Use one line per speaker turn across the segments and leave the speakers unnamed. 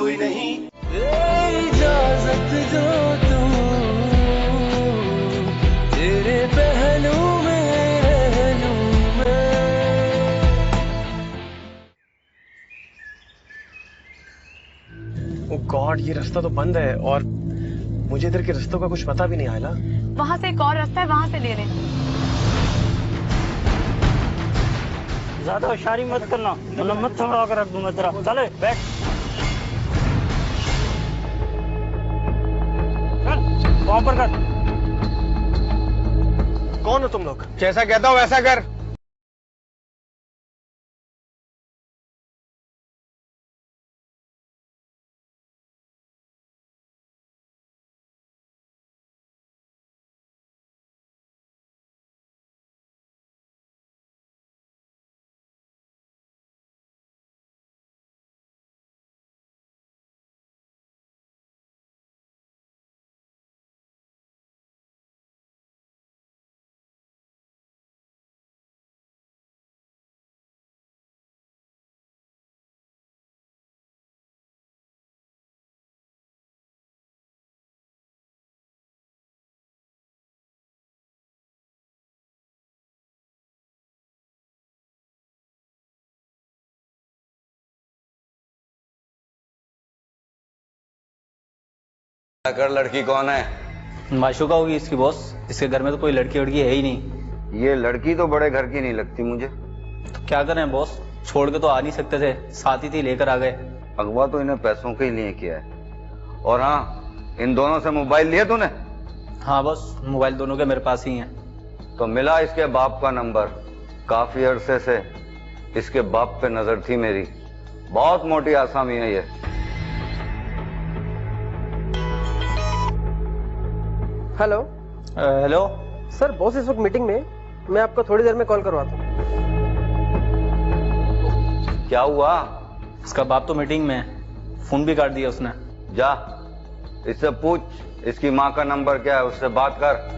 कोई नहीं। इजाजत दो तू तेरे पहलू में रह लूं मैं।
ओ गॉड, ये रास्ता तो बंद है और मुझे इधर के रास्तों का कुछ पता भी नहीं आयला।
वहाँ से एक और रास्ता है, वहाँ से ले लें।
ज्यादा होशियारी मत करना, वरना मत थमड़ा कर रख दूंगा तेरा। चले बैठ, चल वहां पर कर।
कौन हो तुम लोग?
जैसा कहता हूँ वैसा कर।
कर लड़की कौन है?
माशूका होगी इसकी बॉस। इसके घर में तो कोई लड़की वड़की है ही नहीं।
ये लड़की तो बड़े घर की नहीं लगती मुझे।
तो क्या करें बॉस, छोड़ के तो आ नहीं सकते थे, साथ ही थी लेकर आ गए।
अगवा तो इन्हें पैसों के ही लिए किया है। और हाँ, इन दोनों से मोबाइल लिया तूने?
हाँ बॉस, मोबाइल दोनों के मेरे पास ही हैं।
तो मिला इसके बाप का नंबर। काफी अरसे से इसके बाप पे नजर थी मेरी। बहुत मोटी आसामी है ये।
हेलो।
हेलो
सर, बॉस इस वक्त मीटिंग में, मैं आपको थोड़ी देर में कॉल करवाता हूँ।
क्या हुआ?
इसका बाप तो मीटिंग में है, फोन भी काट दिया उसने।
जा इससे पूछ, इसकी माँ का नंबर क्या है, उससे बात कर।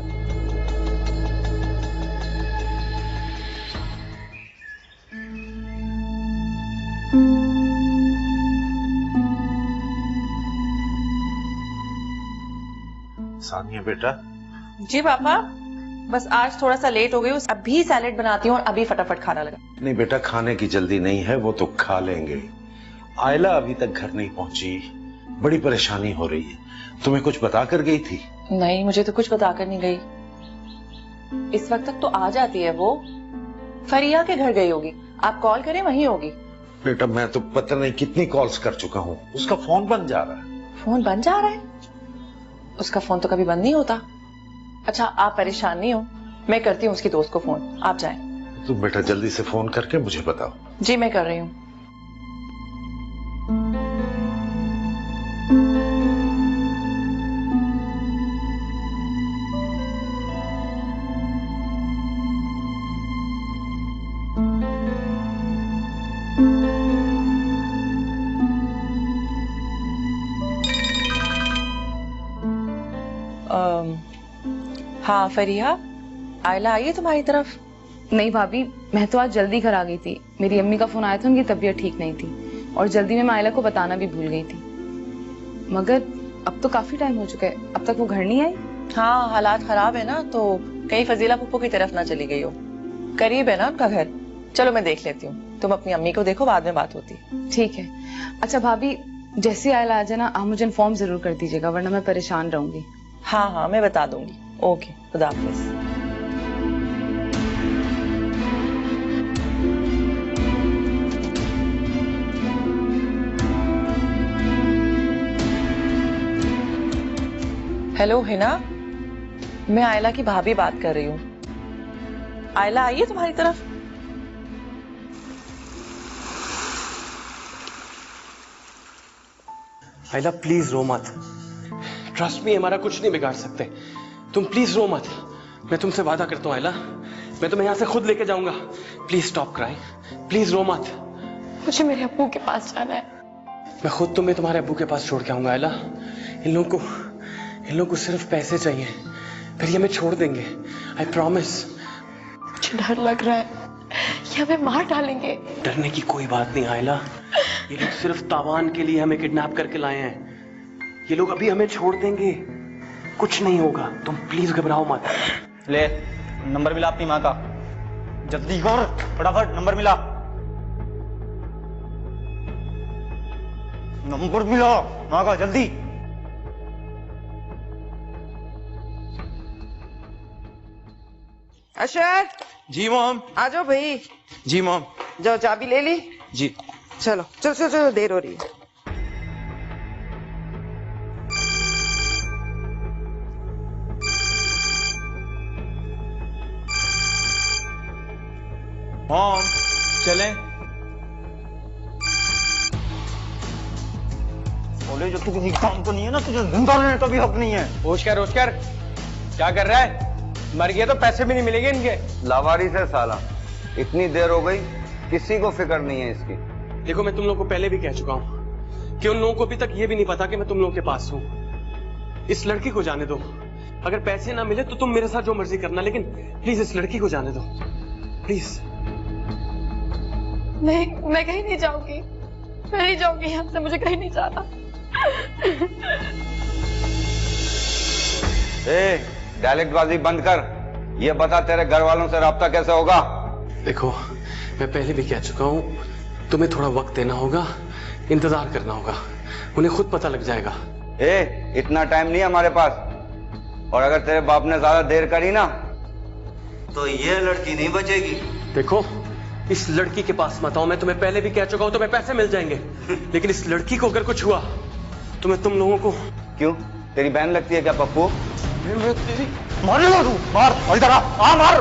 सानिया बेटा।
जी पापा, बस आज थोड़ा सा लेट हो गई, अभी सैलेड बनाती हूँ और अभी फटाफट खाना लगा।
नहीं बेटा, खाने की जल्दी नहीं है, वो तो खा लेंगे। आयला अभी तक घर नहीं पहुंची, बड़ी परेशानी हो रही है। तुम्हें कुछ बता कर गई थी?
नहीं, मुझे तो कुछ बताकर नहीं गई। इस वक्त तक तो आ जाती है वो। फरिया के घर गई होगी, आप कॉल करें वहीं होगी।
बेटा मैं तो पता नहीं कितनी कॉल्स कर चुका हूँ, उसका फोन बंद जा रहा है।
फोन बंद जा रहा है? उसका फोन तो कभी बंद नहीं होता। अच्छा, आप परेशान नहीं हो, मैं करती हूँ उसकी दोस्त को फोन, आप जाएं।
तुम बेटा जल्दी से फोन करके मुझे बताओ।
जी मैं कर रही हूँ। हाँ फरिया, आयला आई है तुम्हारी तरफ?
नहीं भाभी, मैं तो आज जल्दी घर आ गई थी। मेरी अम्मी का फोन आया था, उनकी तबीयत ठीक नहीं थी और जल्दी में मैं आयला को बताना भी भूल गई थी। मगर अब तो काफी टाइम हो चुका है, अब तक वो घर नहीं आई।
हाँ, हालात खराब है ना, तो कहीं फजीला पुप्पो की तरफ ना चली गई हो। करीब है ना उनका घर। चलो मैं देख लेती हूँ, तुम अपनी अम्मी को देखो, बाद में बात होती।
ठीक है। अच्छा भाभी, जैसे आयला आ जाए ना, आप मुझे इन्फॉर्म जरूर कर दीजिएगा, वरना मैं परेशान रहूंगी।
हाँ हाँ, मैं बता दूंगी। ओके, खुदा हाफिज। हेलो हिना, मैं आयला की भाभी बात कर रही हूँ। आयला आई है तुम्हारी तरफ?
आयला प्लीज रो मत, ट्रस्ट मी, हमारा कुछ नहीं बिगाड़ सकते। तुम प्लीज रो मत, मैं तुमसे वादा करता हूँ आयला, मैं तुम्हें यहाँ से खुद लेके जाऊंगा। प्लीज स्टॉप क्राइंग, प्लीज रो मत।
मुझे मेरे अब्बू के पास जाना है।
मैं खुद तुम्हें तुम्हारे अब्बू के पास छोड़ के आऊंगा आयला। इन लोगों को सिर्फ पैसे चाहिए, फिर ये हमें छोड़ देंगे, आई प्रॉमिस।
मुझे डर लग रहा है, ये हमें मार डालेंगे।
डरने की कोई बात नहीं आयला, ये लोग सिर्फ तावान के लिए हमें किडनैप करके लाए हैं। ये लोग अभी हमें छोड़ देंगे, कुछ नहीं होगा, तुम प्लीज घबराओ मत।
ले नंबर मिला अपनी माँ का, जल्दी कर फटाफट नंबर मिला, नंबर मिला माँ का जल्दी।
अशर
जी मॉम।
आ जाओ भाई।
जी मॉम।
जाओ चाबी ले ली?
जी।
चलो चलो चलो चलो, देर हो रही है।
मॉम चलें?
बोले जो तू किसी काम को नहीं है ना, तुझे जिंदा रहने का भी हक नहीं है।
ओशकर क्या कर रहा है? मर गया तो पैसे भी नहीं मिलेंगे इनके।
लावारिस है साला, इतनी देर हो गई किसी को फिक्र नहीं है इसकी।
देखो मैं तुम लोगों को पहले भी कह चुका हूं कि उन लोगों को अभी तक ये भी नहीं पता कि मैं तुम लोगों के पास हूं। इस लड़की को जाने दो, अगर पैसे ना मिले तो तुम मेरे साथ जो मर्जी करना, लेकिन प्लीज इस लड़की को जाने दो प्लीज।
नहीं, मैं कहीं नहीं जाऊंगी, मैं नहीं जाऊंगी यहाँ से, मुझे कहीं नहीं जाना।
डायलेक्टबाजी बंद कर, ये बता तेरे घर वालों से राब्ता कैसे होगा?
देखो मैं पहले भी कह चुका हूं, तुम्हें थोड़ा वक्त देना होगा, इंतजार करना होगा, उन्हें खुद पता लग जाएगा।
इतना टाइम नहीं है हमारे पास, और अगर तेरे बाप ने ज्यादा देर करी ना तो ये लड़की नहीं बचेगी।
देखो इस लड़की के पास मत आओ, मैं तुम्हें पहले भी कह चुका हूं, तुम्हें पैसे मिल जाएंगे, लेकिन इस लड़की को अगर कुछ हुआ तो मैं तुम लोगों को।
क्यों, तेरी बहन लगती है क्या पप्पू?
मारेगा तू, मार इधर आ, मार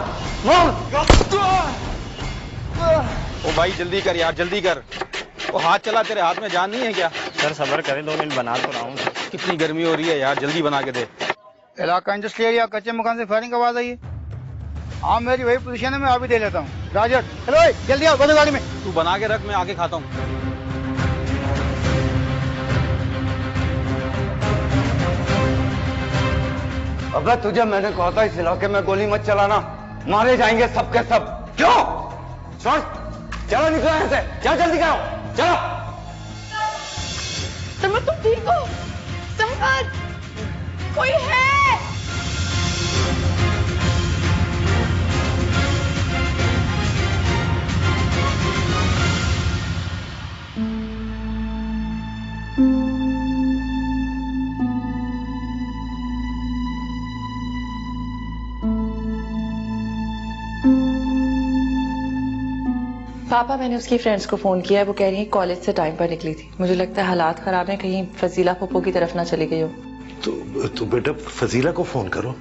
ओ भाई जल्दी कर यार, जल्दी कर। वो हाथ चला, तेरे हाथ में जान नहीं है क्या?
सर सब्र करें, 2 मिनट बना तो रहा हूँ।
कितनी गर्मी हो रही है यार, जल्दी बना के दे।
इलाका इंडस्ट्रियल या कच्चे मकान से फायरिंग आवाज आई है। हाँ मेरी वही पोजीशन है, मैं अभी दे लेता हूँ। राजर हेलो, जल्दी आओ, बदो गाड़ी में।
तू बना के रख, मैं आके खाता हूँ।
अबे तुझे मैंने कहा था इस इलाके में गोली मत चलाना, मारे जाएंगे सबके सब। क्यों? छोड़, चलो निकलो यहाँ से, चलो जल्दी करो, चलो।
समर तुम ठीक हो? समर कोई है?
पापा मैंने उसकी फ्रेंड्स को फोन किया है, वो कह रही है कॉलेज से टाइम पर निकली थी। मुझे लगता है हालात खराब हैं, कहीं फजीला फूफो की तरफ ना चली गई हो।
तो बेटा फजीला को फोन करो।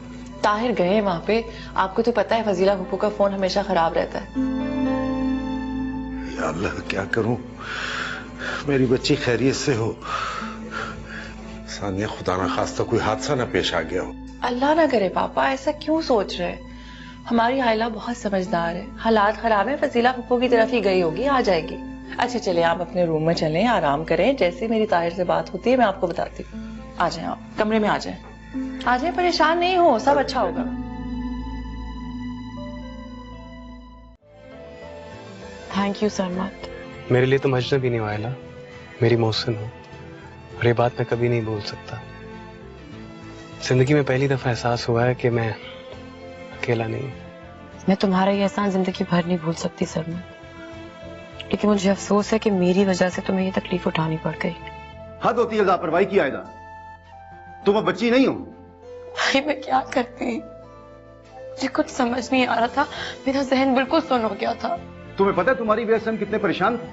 ताहिर गए वहां पे, आपको तो पता है फजीला फूफो का फोन हमेशा खराब रहता है।
या अल्लाह क्या करूं, मेरी बच्ची खैरियत से हो, सानिया खुदा ना खास्ता कोई हादसा ना पेश आ गया हो।
अल्लाह ना करे पापा, ऐसा क्यों सोच रहे हैं? हमारी आयला बहुत समझदार है, हालात खराब है, फजीला फूफो की तरफ ही गई होगी, आ जाएगी। अच्छा चले आप अपने रूम में चलें, आराम करें, जैसे मेरी ताहिर से बात होती है मैं आपको बताती हूँ। आ जाए आप कमरे में, आ जाए, आ जाए, परेशान नहीं हो, सब अच्छा होगा। थैंक यू सरमत।
मेरे लिए तुम अजनबी नहीं आयला, मेरी मोहसिन हो, और ये बात मैं कभी नहीं भूल सकता। जिंदगी में पहली दफा एहसास हुआ है कि मैं अकेला नहीं।
मैं तुम्हारा ये एहसान जिंदगी भर नहीं भूल सकती सरमत, लेकिन मुझे अफसोस है कि मेरी वजह से तुम्हें ये तकलीफ उठानी पड़ गई।
हद होती है लापरवाही की आयदा, तुम अब बच्ची नहीं हो।
भाई मैं क्या करती, मुझे कुछ समझ नहीं आ रहा था, मेरा जहन बिल्कुल सुन हो गया था।
तुम्हें पता है तुम्हारी वजह से हम कितने परेशान थे।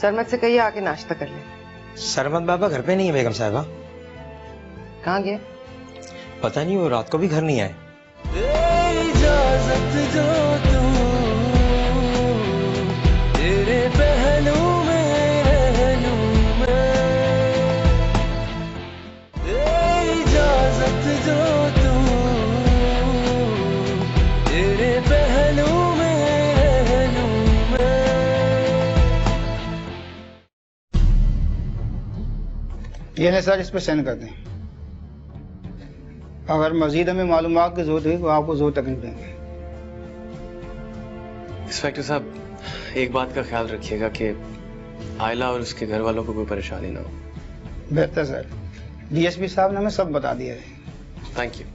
सरमत से कहिए आके नाश्ता कर ले।
सरमत बाबा घर पे नहीं है बेगम साहबा।
कहाँ गए?
पता नहीं, वो रात को भी घर नहीं आए।
इजाजत जो तू तेरे पहलू में रह लूं मैं, इजाजत जो तू तेरे पहलू में रह लूं मैं।
ये ना सर, इस पे सेंड कर दें। अगर मजीद हमें मालूमात की जरूरत हुई तो आपको जरूर तकलीफ देंगे।
इंस्पेक्टर साहब एक बात का ख्याल रखिएगा कि आयला और उसके घर वालों को कोई परेशानी ना हो।
बेहतर सर, डीएसपी साहब ने हमें सब बता दिया है।
Thank you.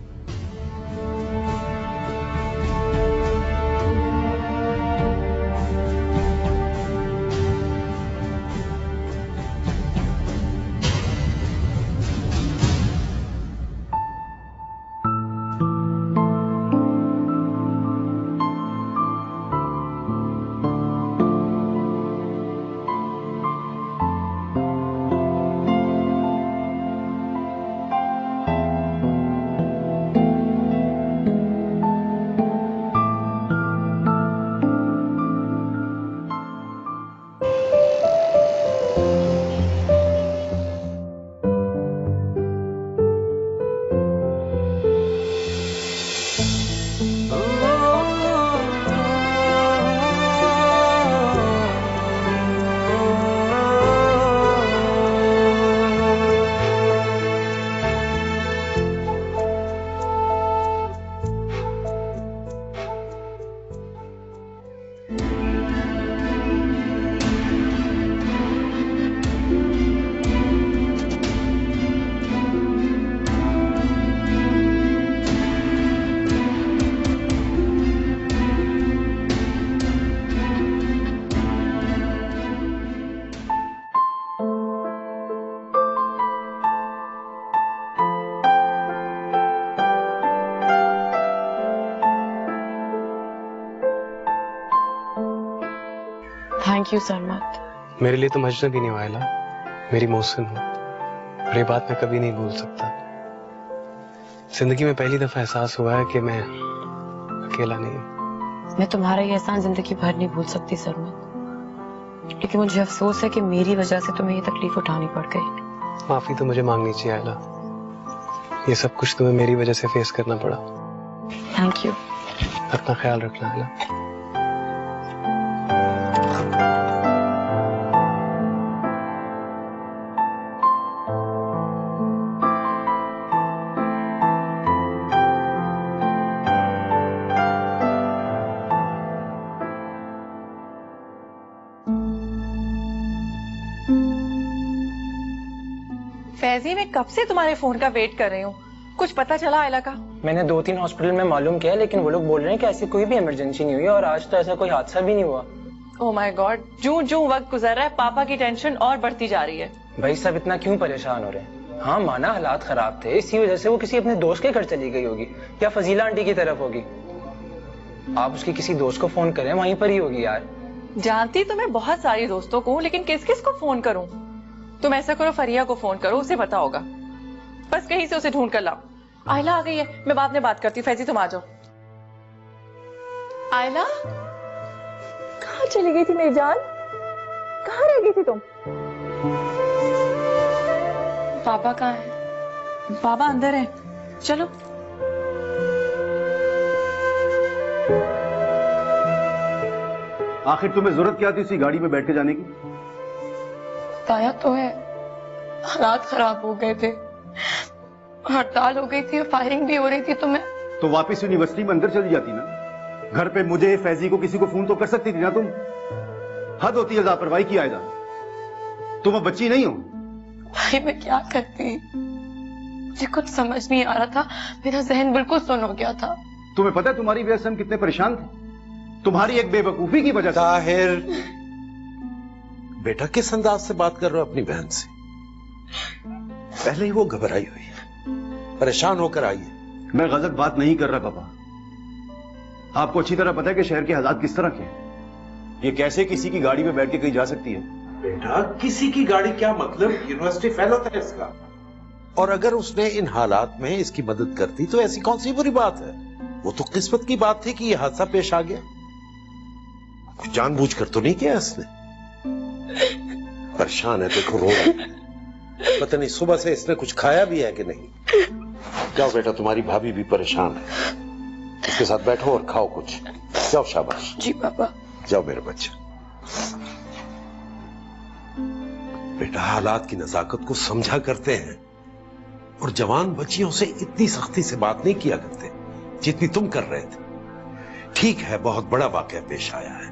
थैंक यू सरमत।
मेरे लिए तुम अजनबी नहीं हो आयला, मेरी मोहसिन हो, और ये बात मैं कभी नहीं भूल सकता। जिंदगी में पहली दफा एहसास हुआ है कि मैं अकेला नहीं हूं।
मैं तुम्हारा ये एहसान जिंदगी भर नहीं भूल सकती सरमत, लेकिन मुझे अफसोस है कि मेरी वजह से तुम्हें ये तकलीफ उठानी पड़ गई।
माफी तो मुझे मांगनी चाहिए आयला, ये सब कुछ तुम्हें मेरी वजह से फेस करना पड़ा।
Thank you.
अपना ख्याल रखना आयला।
फैजी, मैं कब से तुम्हारे फोन का वेट कर रही हूँ। कुछ पता चला आयला का?
मैंने 2-3 हॉस्पिटल में मालूम किया, लेकिन वो लोग बोल रहे हैं कि ऐसी कोई भी इमरजेंसी नहीं हुई और आज तो ऐसा कोई हादसा भी नहीं हुआ।
ओह माय गॉड, जूं वक्त गुजर रहा है पापा की टेंशन और बढ़ती जा रही है।
भाई सब इतना क्यों परेशान हो रहे हैं? हाँ माना हालात खराब थे, इसी वजह से वो किसी अपने दोस्त के घर चली गई होगी या फजीला आंटी की तरफ होगी। आप उसकी किसी दोस्त को फोन करें, वहीं पर ही होगी यार।
जानती तो मैं बहुत सारी दोस्तों को, लेकिन किस किस को फोन करूं? तुम ऐसा करो, फरिया को फोन करो, उसे पता होगा। बस कहीं से उसे ढूंढ कर लाओ। आयला आ गई है, मैं बाद में बात करती हूँ। फैजी तुम आ जाओ। आयला कहाँ चली गई थी मेरी जान? कहाँ रह गई थी तुम?
पापा कहाँ है?
पापा अंदर है, चलो।
आखिर तुम्हें जरूरत क्या थी उसी गाड़ी में बैठ के जाने की?
बताया तो है, हालात खराब हो गए थे, हड़ताल हो गई थी और फायरिंग भी हो रही थी, तो मैं
तो वापस यूनिवर्सिटी में अंदर चली जाती ना। घर पे मुझे, फैजी को, किसी को फोन तो कर सकती थी ना तुम। हद होती है लापरवाही की आयदा, तुम अब बच्ची नहीं हो।
भाई मैं क्या करती, मुझे कुछ समझ नहीं आ रहा था, मेरा जहन बिल्कुल सुन हो गया था।
तुम्हें पता है तुम्हारी वजह से हम कितने परेशान थे? तुम्हारी एक बेवकूफी की वजह से।
ताहिर, बेटा किस अंदाज से बात कर रहे हो अपनी बहन से? पहले ही वो घबराई हुई है, परेशान होकर आई है।
मैं गलत बात नहीं कर रहा पापा। आपको अच्छी तरह पता है कि शहर के हालात किस तरह के हैं। ये कैसे किसी की गाड़ी में बैठ के कहीं जा सकती है?
बेटा किसी की गाड़ी क्या मतलब, यूनिवर्सिटी फेल होता है इसका। और अगर उसने इन हालात में इसकी मदद करती तो ऐसी कौन सी बुरी बात है? वो तो किस्मत की बात थी कि ये हादसा पेश आ गया, जानबूझकर तो नहीं किया इसने। परेशान है, देखो रो रहा है। पता नहीं सुबह से इसने कुछ खाया भी है कि नहीं। जाओ बेटा, तुम्हारी भाभी भी परेशान है, इसके साथ बैठो और खाओ कुछ। जाओ, शाबाश।
जी पापा।
जाओ मेरे बच्चे। बेटा हालात की नजाकत को समझा करते हैं और जवान बच्चियों से इतनी सख्ती से बात नहीं किया करते जितनी तुम कर रहे थे। ठीक है बहुत बड़ा वाकया पेश आया है,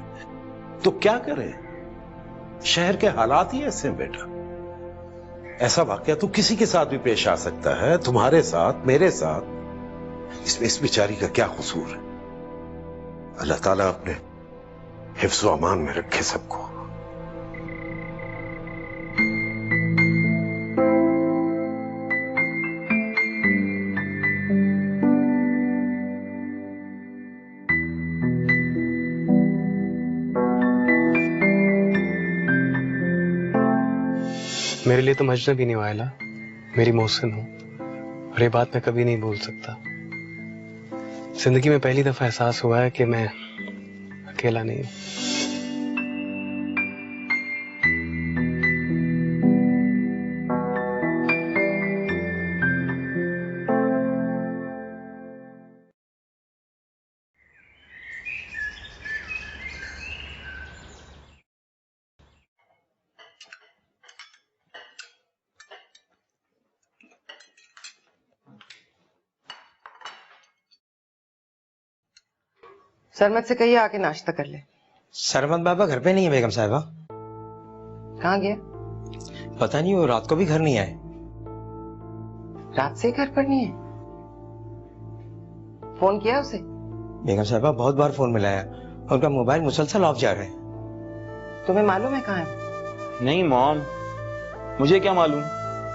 तो क्या करें? शहर के हालात ही ऐसे हैं बेटा। ऐसा वाकया तो किसी के साथ भी पेश आ सकता है, तुम्हारे साथ, मेरे साथ। इसमें इस बेचारी का क्या कसूर है? अल्लाह ताला अपने हिफ्ज़ व अमान में रखे सबको।
मेरे लिए तुम अजनबी नहीं आयला, मेरी मोहसिन हो, और ये बात मैं कभी नहीं भूल सकता। जिंदगी में पहली दफा एहसास हुआ है कि मैं अकेला नहीं हूं।
सरमत से कहिए आके नाश्ता कर ले।
सरमत बाबा घर पे नहीं है बेगम साहिबा।
कहाँ गया?
पता नहीं, वो रात को भी घर नहीं आए।
रात से घर पर नहीं है? फोन किया उसे?
बेगम साहिबा बहुत बार फोन मिलाया, उनका मोबाइल मुसलसल ऑफ जा रहा है।
तुम्हें मालूम है कहाँ है?
नहीं मॉम, मुझे क्या मालूम,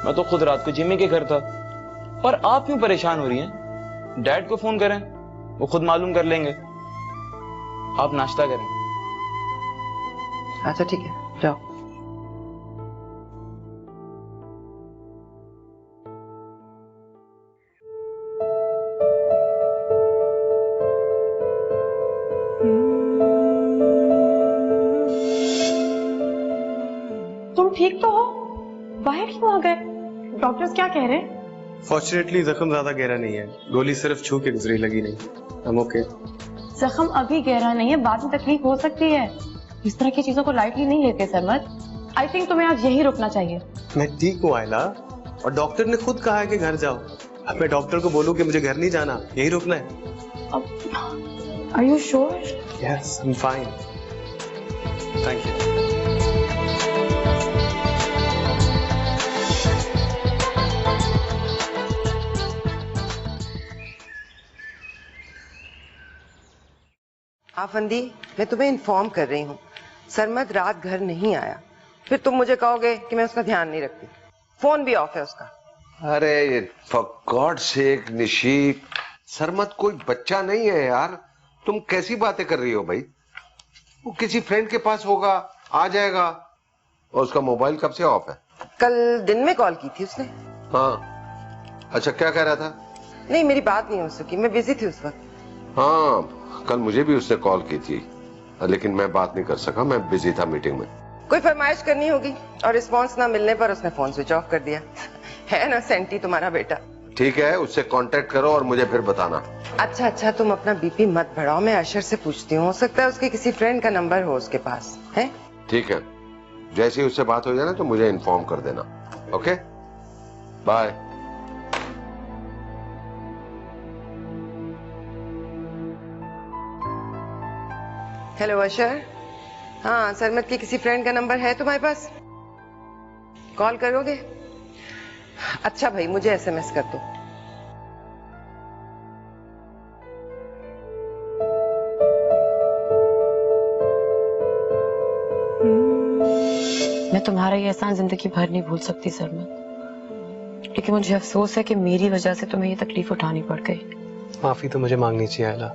मैं तो खुद रात को जिम्मी के घर था। और आप क्यों परेशान हो रही हैं? डैड को फोन करें, वो खुद मालूम कर लेंगे। आप नाश्ता करें।
अच्छा ठीक है, जाओ।
तुम ठीक तो हो? बाहर क्यों आ गए? डॉक्टर्स क्या कह रहे हैं?
फॉर्चुनेटली जख्म ज्यादा गहरा नहीं है, गोली सिर्फ छू के गुजरी, लगी नहीं। I'm okay।
जख्म अभी गहरा नहीं है, बाद में तकलीफ हो सकती है। इस तरह की चीजों को लाइटली नहीं लेते सरमत। आई थिंक तुम्हें आज यही रुकना चाहिए।
मैं ठीक हूँ आयला, और डॉक्टर ने खुद कहा है कि घर जाओ। अब मैं डॉक्टर को बोलूँ कि मुझे घर नहीं जाना, यही रुकना है।
Are you sure?
Yes, I'm fine। Thank you।
Afandi, मैं तुम्हें इन्फॉर्म कर रही हूँ, सरमत रात घर नहीं आया। फिर तुम मुझे कहोगे कि मैं उसका ध्यान नहीं रखती। फोन भी ऑफ है उसका।
अरे फॉर गॉड सेक निशी, सरमत कोई बच्चा नहीं है यार, तुम कैसी बातें कर रही हो भाई? वो किसी फ्रेंड के पास होगा, आ जाएगा। और उसका मोबाइल कब से ऑफ है?
कल दिन में कॉल की थी उसने।
हाँ, अच्छा क्या कह रहा था?
नहीं, मेरी बात नहीं हो सकी, मैं बिजी थी उस वक्त।
हाँ, कल मुझे भी उसने कॉल की थी, लेकिन मैं बात नहीं कर सका, मैं बिजी था मीटिंग में।
कोई फरमाइश करनी होगी और रिस्पांस ना मिलने पर उसने फोन स्विच ऑफ कर दिया। है ना सेंटी तुम्हारा बेटा?
ठीक है, उससे कांटेक्ट करो और मुझे फिर बताना।
अच्छा, तुम अपना बीपी मत बढ़ाओ, मैं अशर से पूछती हूँ, हो सकता है उसके किसी फ्रेंड का नंबर हो उसके पास। है
ठीक है, जैसे ही उससे बात हो जाए ना तो मुझे इन्फॉर्म कर देना। Okay, bye.
हेलो अशर, हाँ सरमत के किसी फ्रेंड का नंबर है तुम्हारे पास? कॉल करोगे? अच्छा भाई, मुझे एसएमएस कर दो।
मैं तुम्हारा ये एहसान जिंदगी भर नहीं भूल सकती सरमत, लेकिन मुझे अफसोस है कि मेरी वजह से तुम्हें ये तकलीफ उठानी पड़ गई।
माफी तो मुझे मांगनी चाहिए आयला,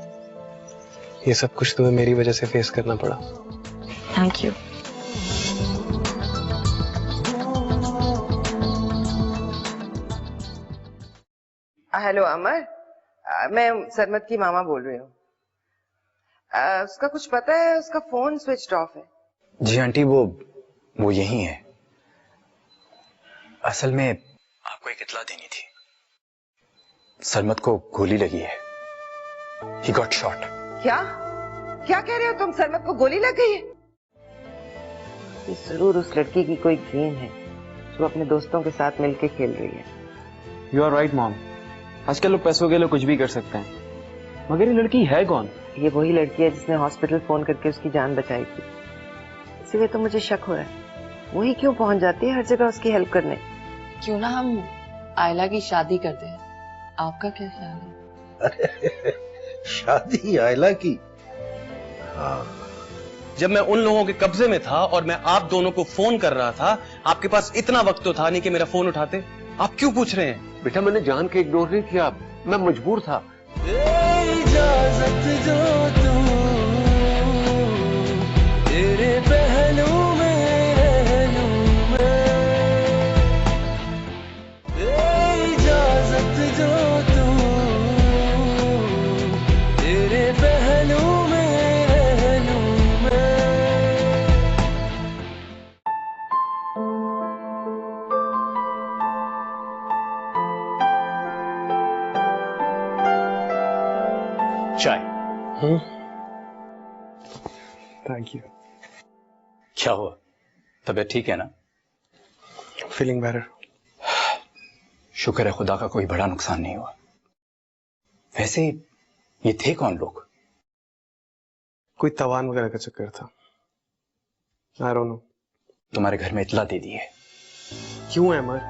ये सब कुछ तुम्हें मेरी वजह से फेस करना पड़ा।
Thank you.
हेलो अमर, मैं सरमत की मामा बोल रही हूँ। उसका कुछ पता है? उसका फोन स्विच ऑफ है।
जी आंटी, वो यही है। असल में आपको एक इत्तला देनी थी, सरमत को गोली लगी है। He got shot।
क्या कह रहे हो तुम? सरमत को गोली लग गई है? ये जरूर उस लड़की की कोई गेम है जो अपने दोस्तों के साथ मिलके खेल रही है।
यू आर राइट मॉम, आजकल लोग पैसों के लिए कुछ भी कर सकते हैं, मगर ये लड़की है कौन?
ये वही लड़की है जिसने हॉस्पिटल फोन करके उसकी जान बचाई थी, इसीलिए तो मुझे शक हो रहा है। वही क्यों पहुंच जाती है हर जगह उसकी हेल्प करने?
क्यों ना हम आयला की शादी कर दें? आपका क्या ख्याल है?
शादी आयला की? हाँ।
जब मैं उन लोगों के कब्जे में था और मैं आप दोनों को फोन कर रहा था, आपके पास इतना वक्त तो था नहीं कि मेरा फोन उठाते। आप क्यों पूछ रहे हैं?
बेटा मैंने जान के इग्नोर नहीं किया, मैं मजबूर था।
इजाजत जो तू तेरे पहलू में रह लूं मैं, इजाजत जो तू तेरे पहलू में रह लूं मैं।
चाय।
Thank you.
क्या हुआ, तबीयत ठीक है ना?
Feeling better.
शुक्र है खुदा का कोई बड़ा नुकसान नहीं हुआ। वैसे ये थे कौन लोग?
कोई तवान वगैरह का चक्कर था। I don't know.
तुम्हारे घर में इतला दे दी है?
क्यों अमर,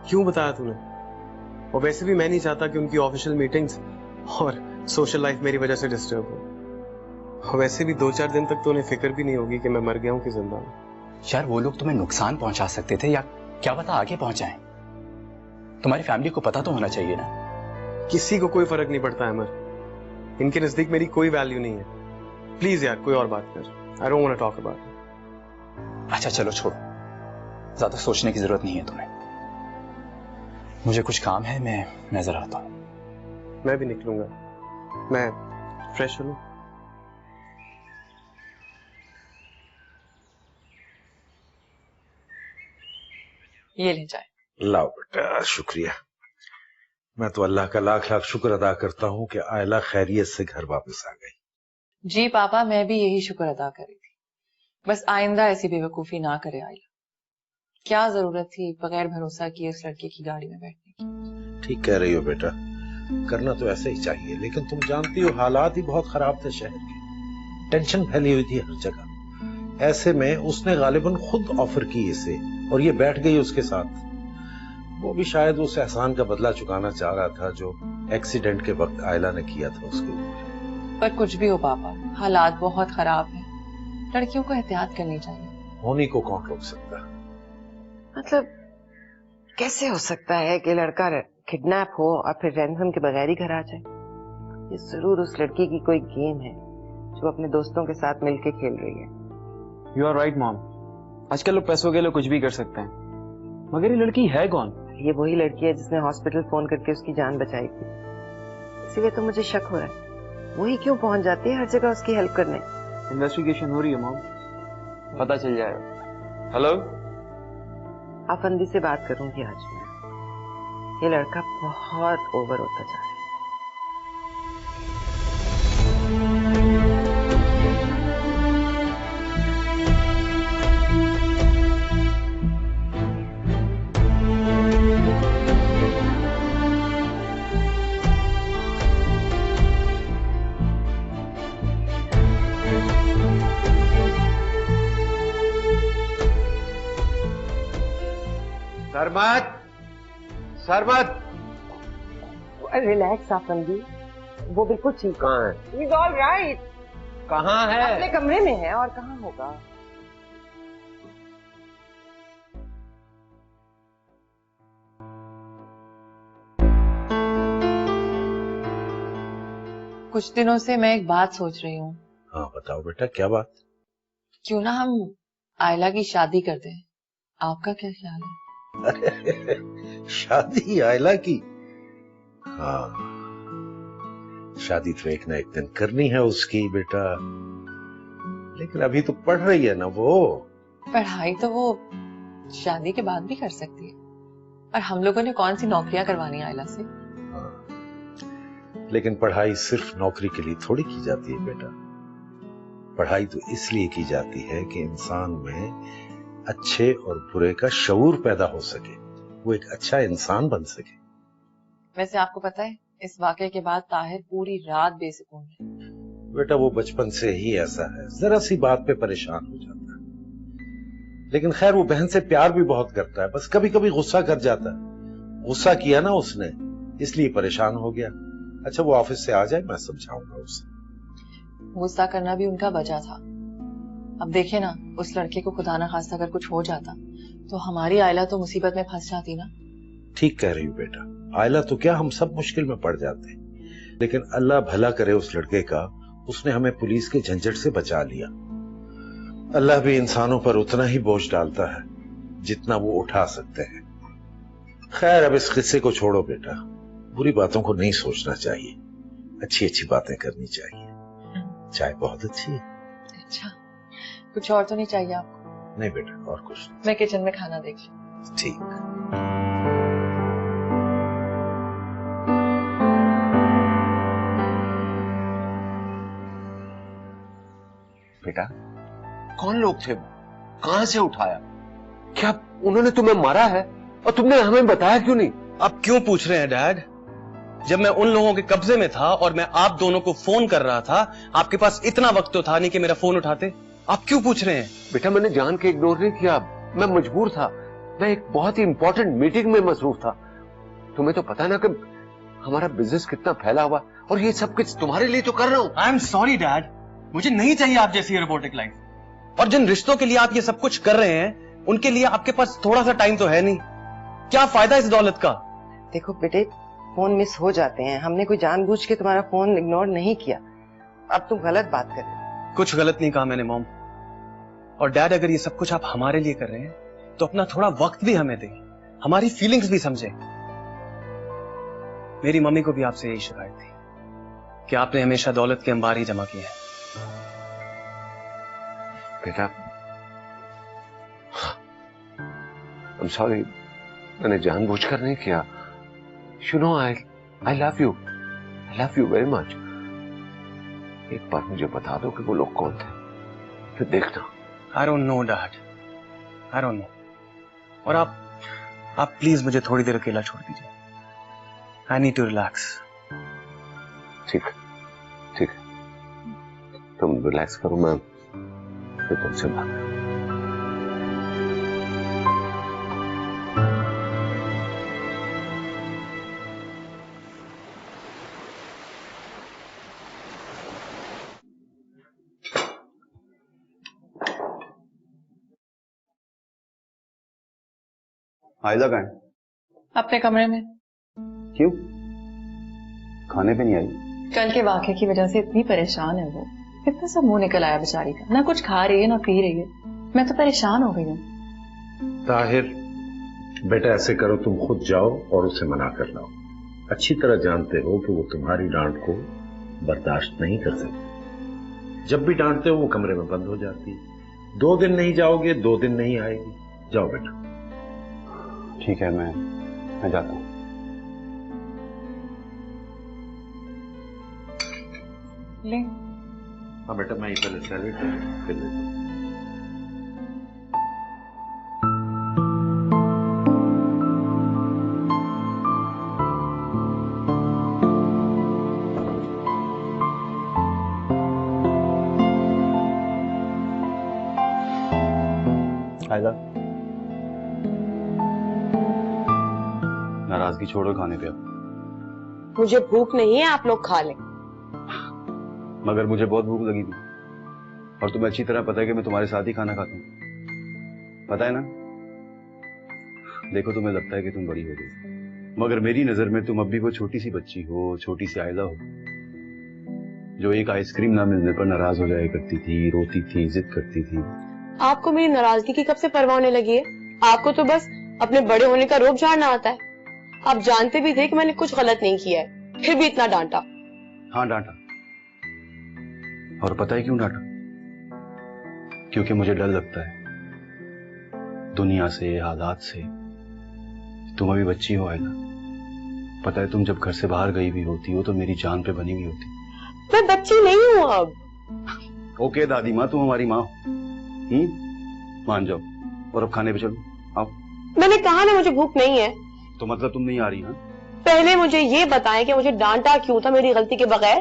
क्यों बताया तूने? और वैसे भी मैं नहीं चाहता कि उनकी ऑफिशियल मीटिंग्स और सोशल लाइफ मेरी वजह से डिस्टर्ब हो। और वैसे भी 2-4 दिन तक तो उन्हें फिक्र भी नहीं होगी कि मैं मर गया हूं कि जिंदा हूं।
यार वो लोग तुम्हें नुकसान पहुंचा सकते थे या क्या पता आगे पहुंचाएं। तुम्हारी फैमिली को पता तो होना चाहिए ना।
किसी को कोई फर्क नहीं पड़ता अमर, इनके नजदीक मेरी कोई वैल्यू नहीं है। प्लीज यार कोई और बात कर। I don't want to talk about it.
अच्छा चलो छोड़ो, ज्यादा सोचने की जरूरत नहीं है तुम्हें। मुझे कुछ काम है, मैं नजर आता हूं।
मैं भी निकलूंगा, मैं फ्रेश हो लूं।
ये ले जाए।
लाओ बेटा, शुक्रिया। मैं तो अल्लाह का लाख लाख शुक्र अदा करता हूँ कि आयला खैरियत से घर वापस आ गई।
जी पापा, मैं भी यही शुक्र अदा कर रही थी। बस आइंदा ऐसी बेवकूफी ना करे आयला। क्या जरूरत थी बगैर भरोसा किए उस लड़के की गाड़ी में बैठने की?
ठीक कह रही हो बेटा, करना तो ऐसे ही चाहिए, लेकिन तुम जानती हो हालात ही बहुत खराब थे शहर के। टेंशन फैली हुई थी हर जगह। ऐसे में उसने गालिबन खुद ऑफर की इसे और ये बैठ गई उसके साथ। वो भी शायद उस एहसान का बदला चुकाना चाह रहा था जो एक्सीडेंट के वक्त आयला ने किया था उसके ऊपर।
पर कुछ भी हो पापा, हालात बहुत खराब हैं। लड़कियों को एहतियात करनी चाहिए।
होनी को कौन रोक सकता?
मतलब कैसे हो सकता है कि लड़का किडनैप हो और फिर रैंसम के बगैर ही घर आ जाए? ये जरूर उस लड़की की कोई गेम है जो अपने दोस्तों के साथ मिलके खेल रही है।
यू आर राइट मॉम, आजकल लोग पैसों के लिए कुछ भी कर सकते हैं। मगर ये लड़की है कौन?
ये वही लड़की है जिसने हॉस्पिटल फोन करके उसकी जान बचाई थी। इसीलिए तो मुझे शक हो रहा है, वही क्यों पहुंच जाती है हर जगह उसकी हेल्प करने?
इन्वेस्टिगेशन हो रही है मॉम, पता चल जाएगा। हेलो,
आफंदी से बात करूंगी आज मैं। ये लड़का बहुत ओवर होता जा रहा है।
सरमत, सरमत,
रिलैक्स आफंदी, वो बिल्कुल ठीक है।
कहाँ है?
He's all right।
कहाँ है?
अपने कमरे में है, और कहाँ होगा?
कुछ दिनों से मैं एक बात सोच रही हूँ।
हाँ बताओ बेटा, क्या बात?
क्यों ना हम आयला की शादी कर दें? आपका क्या ख्याल है?
शादी आयला की? हाँ, शादी तो एक ना एक दिन करनी है उसकी बेटा, लेकिन अभी तो पढ़ रही है ना वो।
पढ़ाई तो वो शादी के बाद भी कर सकती है, और हम लोगों ने कौन सी नौकरियां करवानी आयला से?
लेकिन पढ़ाई सिर्फ नौकरी के लिए थोड़ी की जाती है बेटा। पढ़ाई तो इसलिए की जाती है कि इंसान में अच्छे और बुरे का शऊर पैदा हो सके, वो एक अच्छा इंसान बन सके।
वैसे आपको पता है, इस वाकये के बाद ताहिर पूरी रात बेसुकून है।
बेटा वो बचपन से ही ऐसा है, जरा सी बात पे परेशान हो जाता है। लेकिन खैर वो बहन से प्यार भी बहुत करता है, बस कभी कभी गुस्सा कर जाता है। गुस्सा किया ना उसने, इसलिए परेशान हो गया। अच्छा वो ऑफिस से आ जाए, मैं समझाऊंगा उसे।
गुस्सा करना भी उनका वजह था। अब देखिए ना, उस लड़के को खुदा ना खास्ता अगर कुछ हो जाता तो हमारी आयला तो मुसीबत में फंस जाती ना।
ठीक कह रही हूँ बेटा, आयला तो क्या हम सब मुश्किल में पड़ जाते हैं, लेकिन अल्लाह भला करे उस लड़के का, उसने हमें पुलिस के झंझट से बचा लिया। अल्लाह भी इंसानों पर उतना ही बोझ डालता है जितना वो उठा सकते हैं। खैर अब इस किस्से को छोड़ो बेटा, बुरी बातों को नहीं सोचना चाहिए, अच्छी अच्छी बातें करनी चाहिए। चाय बहुत अच्छी है।
अच्छा, कुछ और तो नहीं चाहिए आपको?
नहीं बेटा, और कुछ नहीं।
मैं किचन में खाना देख लूं।
ठीक।
बेटा कौन लोग थे, कहां से उठाया, क्या उन्होंने तुम्हें मारा है और तुमने हमें बताया क्यों नहीं?
आप क्यों पूछ रहे हैं डैड? जब मैं उन लोगों के कब्जे में था और मैं आप दोनों को फोन कर रहा था, आपके पास इतना वक्त तो था नहीं कि मेरा फोन उठाते। आप क्यों पूछ रहे हैं?
बेटा मैंने जान के इग्नोर नहीं किया, मैं मजबूर था, मैं एक बहुत ही इंपॉर्टेंट मीटिंग में मसरूफ था। तुम्हें तो पता ना कि हमारा बिजनेस कितना फैला हुआ, और ये सब कुछ तुम्हारे लिए तो कर रहा हूं।
आई एम सॉरी डैड, मुझे नहीं चाहिए आप जैसी रोबोटिक लाइफ। और जिन रिश्तों के लिए आप ये सब कुछ कर रहे हैं, उनके लिए आपके पास थोड़ा सा टाइम तो है नहीं। क्या फायदा इस दौलत का?
देखो बेटे, फोन मिस हो जाते हैं, हमने कोई जानबूझ के तुम्हारा फोन इग्नोर नहीं किया। अब तुम गलत बात कर रहे हो।
कुछ गलत नहीं कहा मैंने मॉम। और डैड अगर ये सब कुछ आप हमारे लिए कर रहे हैं तो अपना थोड़ा वक्त भी हमें दें, हमारी फीलिंग्स भी समझें। मेरी मम्मी को भी आपसे यही शिकायत थी कि आपने हमेशा दौलत के अंबार ही जमा किए हैं।
बेटा I'm sorry, मैंने जानबूझकर नहीं किया। You know I love you, I love you very much। एक बार मुझे बता दो कि वो लोग कौन थे, फिर देखना।
I don't know Dad, I don't know। और आप प्लीज मुझे थोड़ी देर अकेला छोड़ दीजिए। I need to relax।
ठीक ठीक, तुम रिलैक्स करो, मैं फिर तुमसे बात करूं।
आयला कहाँ है?
अपने कमरे में।
क्यों? खाने पे नहीं आई?
कल के वाक़े की वजह से इतनी परेशान है वो, इतना सब मुंह निकल आया बेचारी का, ना कुछ खा रही है ना पी रही है। मैं तो परेशान हो गई हूँ।
ताहिर बेटा ऐसे करो, तुम खुद जाओ और उसे मना कर लाओ। अच्छी तरह जानते हो कि वो तुम्हारी डांट को बर्दाश्त नहीं कर सकती। जब भी डांटते हो वो कमरे में बंद हो जाती है। 2 दिन नहीं जाओगे, 2 दिन नहीं आएगी। जाओ बेटा।
ठीक है, मैं जाता हूँ।
ले।
हाँ बेटा, मैं पहले सैलेड फिर लेता हूँ।
आयला, नाराजगी छोड़ो, खाने पे आओ।
मुझे भूख नहीं है, आप लोग खा लें।
मगर मुझे बहुत भूख लगी थी, और तुम्हें अच्छी तरह पता है कि मैं तुम्हारे साथ ही खाना खाता हूँ, पता है ना? देखो, तुम्हें लगता है कि तुम बड़ी हो गई, मगर मेरी नजर में तुम अब भी वो छोटी सी बच्ची हो, छोटी सी आयला हो, जो एक आइसक्रीम ना मिलने पर नाराज हो जाया करती थी, रोती थी, जिद करती थी।
आपको मेरी नाराजगी की कब से परवाह होने लगी है? आपको तो बस अपने बड़े होने का रोब झाड़ना आता है। आप जानते भी थे कि मैंने कुछ गलत नहीं किया है, फिर भी इतना डांटा।
हाँ डांटा, और पता है क्यों डांटा? क्योंकि मुझे डर लगता है दुनिया से, हालात से। तुम अभी बच्ची हो आयला, पता है तुम जब घर से बाहर गई भी होती हो तो मेरी जान पे बनी हुई होती।
मैं बच्ची नहीं हूँ अब।
ओके दादी माँ, तुम हमारी माँ हो, मान जाओ। और अब खाने पे चलो, आओ।
मैंने कहा ना मुझे भूख नहीं है।
तो मतलब तुम नहीं आ रही? हाँ,
पहले मुझे ये बताएं कि मुझे डांटा क्यों था मेरी गलती के बगैर?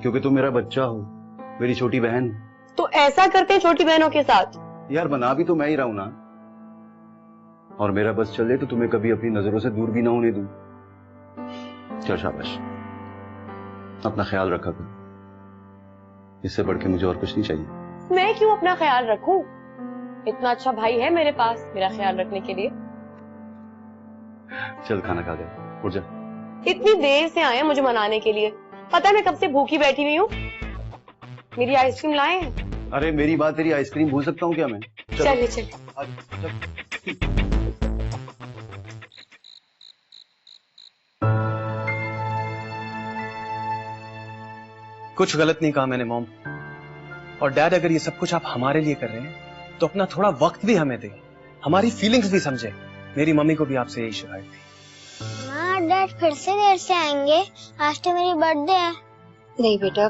क्योंकि तुम मेरा बच्चा हो, मेरी छोटी बहन।
तो ऐसा करते हैं छोटी बहनों के साथ?
यार बना भी तो मैं ही रहा हूं ना। और मेरा बस चले तो तुम्हें कभी अपनी नजरों से दूर भी ना होने दूं। चल शाबाश, अपना ख्याल रखा कर, इससे बढ़ के मुझे और कुछ नहीं चाहिए।
मैं क्यों अपना ख्याल रखूं? इतना अच्छा भाई है मेरे पास मेरा ख्याल रखने के लिए।
चल खाना खा दे, उठ जा।
इतनी देर से आए हैं मुझे मनाने के लिए, पता है मैं कब से भूखी बैठी हुई हूँ। मेरी आइसक्रीम लाए हैं?
अरे मेरी बात तेरी आइसक्रीम भूल सकता हूँ क्या मैं?
चलिए चलिए।
कुछ गलत नहीं कहा मैंने मॉम। और डैड, अगर ये सब कुछ आप हमारे लिए कर रहे हैं तो अपना थोड़ा वक्त भी हमें दें, हमारी फीलिंग्स भी समझे। मेरी मम्मी को भी आपसे यही शिकायत थी।
माँ, डैड फिर से देर से आएंगे, आज तो मेरी बर्थडे है।
नहीं बेटा,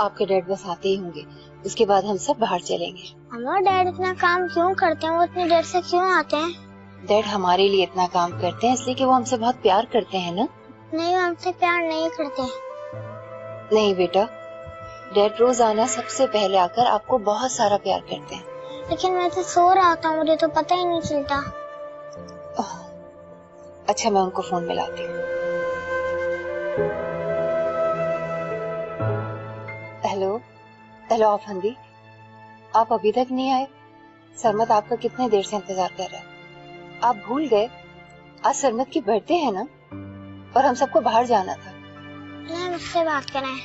आपके डैड बस आते ही होंगे, उसके बाद हम सब बाहर चलेंगे।
अम्मा, डैड इतना काम क्यों करते हैं? वो इतनी देर से क्यों आते हैं?
डैड हमारे लिए इतना काम करते हैं इसलिए कि वो हमसे बहुत प्यार करते हैं ना।
नहीं, वो हमसे प्यार नहीं करते।
नहीं बेटा, डैड रोजाना सबसे पहले आकर आपको बहुत सारा प्यार करते हैं।
लेकिन मैं तो सो रहा था, मुझे तो पता ही नहीं चलता।
अच्छा, मैं उनको फोन मिलाती हूँ। हेलो हेलो आफंदी, आप अभी तक नहीं आए? सरमत आपका कितने देर से इंतजार कर रहा है। आप भूल गए आज सरमत की बर्थडे है ना, और हम सबको बाहर जाना था।
नहीं, मुझसे बात करें।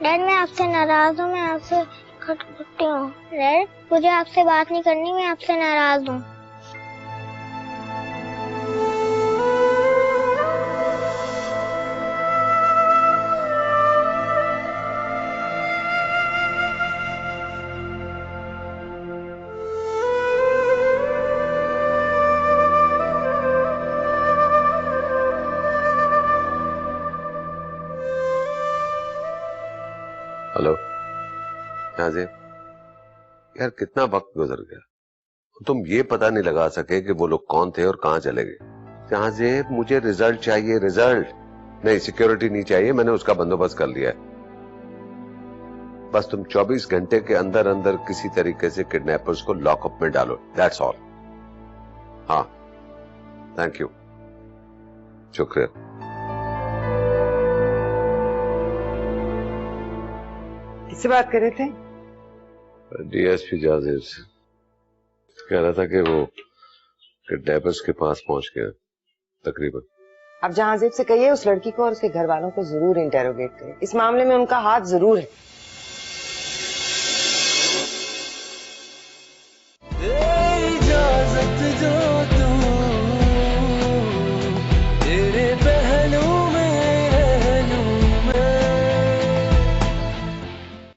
डैड, मैं आपसे नाराज हूँ, मैं आपसे खटखटी हूँ। डैड, मुझे आपसे बात नहीं करनी, मैं आपसे नाराज हूँ।
हेलो नाज़िम, यार कितना वक्त गुजर गया, तुम ये पता नहीं लगा सके कि वो लोग कौन थे और कहां चले गए। नाज़िम, मुझे रिजल्ट चाहिए, रिजल्ट। नहीं, सिक्योरिटी नहीं चाहिए, मैंने उसका बंदोबस्त कर लिया है। बस तुम 24 घंटे के अंदर अंदर किसी तरीके से किडनैपर्स को लॉकअप में डालो, दैट्स ऑल। हाँ, थैंक यू, शुक्रिया।
किससे बात कर रहे थे?
डीएसपी जाजिर से। कह रहा था कि वो किडनैपर्स के पास पहुंच गया तकरीबन।
अब जहांजीब से कहिए उस लड़की को और उसके घर वालों को जरूर इंटेरोगेट करें, इस मामले में उनका हाथ जरूर है।